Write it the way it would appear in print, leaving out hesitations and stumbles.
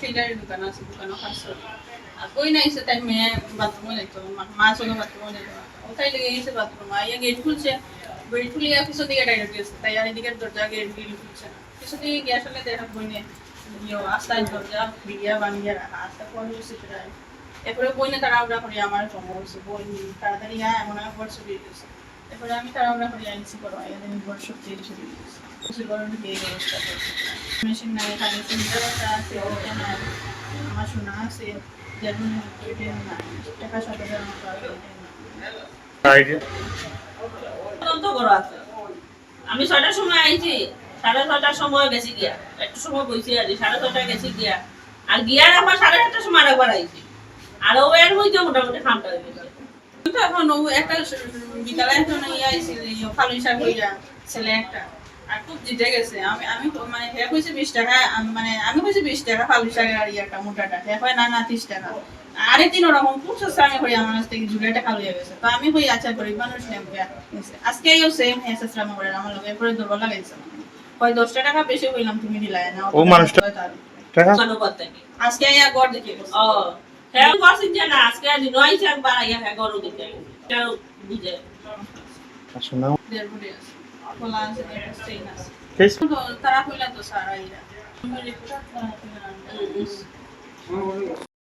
টেইলারের দোকান আছে, দোকানও খাচ্ছে। আর কই না এসে তাই মেয়ে বাথরুমে যাইতো, মা চলো বাথরুমে যাইতো। ওটাই লেগে গেছে বাথরুম, আইয়া গেট খুলছে, গেট খুলিয়া পিছন দিকে ডাইরেক্ট গেছে, তাই আর এদিকের দরজা গেট খুলছে না। পিছন দিকে গিয়ে আসলে দেখা বইনে আস্তায় দরজা ভিড়িয়া বানিয়ে রাখা, আস্তা পরে বসে প্রায়। এরপরে বইনে তাড়াহুড়া করি আমার সময় হচ্ছে, বই তাড়াতাড়ি এমন এক বর্ষ বেরিয়ে গেছে। এরপরে আমি তাড়াহুড়া করি আইনসি করো, আইয়াদের বর্ষ দিয়ে এসে দিয়ে গেছে। খুশি করার এই ব্যবস্থা করছে। মেশিন নাই, খালি চিন্তাটা আছে, ওটা নাই। আমার শোনা আছে, যেমন টাকা ৭,০০০ মতো আছে। আমি ৬টার সময় আইছি, ৬:৩০টার সময় গেছি গিয়া, একটু সময় বইছি আর ৬:৩০টায় গেছি গিয়া, আর গিয়ার আমার ৭:৩০টার সময় আরেকবার আইছি, আরো এর মধ্যে মোটামুটি খামটা হয়ে গেছে। কিন্তু এখন একটা বিদ্যালয়ে এখন আইছিল ফালুই শাক হইয়া ছেলে একটা, আর খুব জিতে গেছে। আমি আমি মানে হে কইছে ২০ টাকা, মানে আমি কইছি ২০ টাকা ফালুই শাকের আর একটা মোটাটা, হে হয় না না ৩০ টাকা। আরে তিন রকম খুব সস্তা আমি কই আমার কাছ থেকে জুড়ে টাকা লইয়া গেছে। তো আমি কই আচ্ছা গরিব মানুষ নেব গেছে। আজকে এই সেম হে সস্তা করে আমার লগে পরে দুর্বল লাগাইছে। কয় ১০ টাকা বেশি কইলাম তুমি দিলাই না। ও মানুষটা টাকা মানবত থেকে আজকে আইয়া গড় দেখে গেছে। ও হ্যাঁ বলছি যে না আজকে আজ নয় চার বাড়াইয়া হ্যাঁ গরু দিতে এটা বুঝে আসলে দেড় বুড়ি আছে, খোলা আছে, একটা চেইন আছে। কেস তারা কইলা তো স্যার আইরা।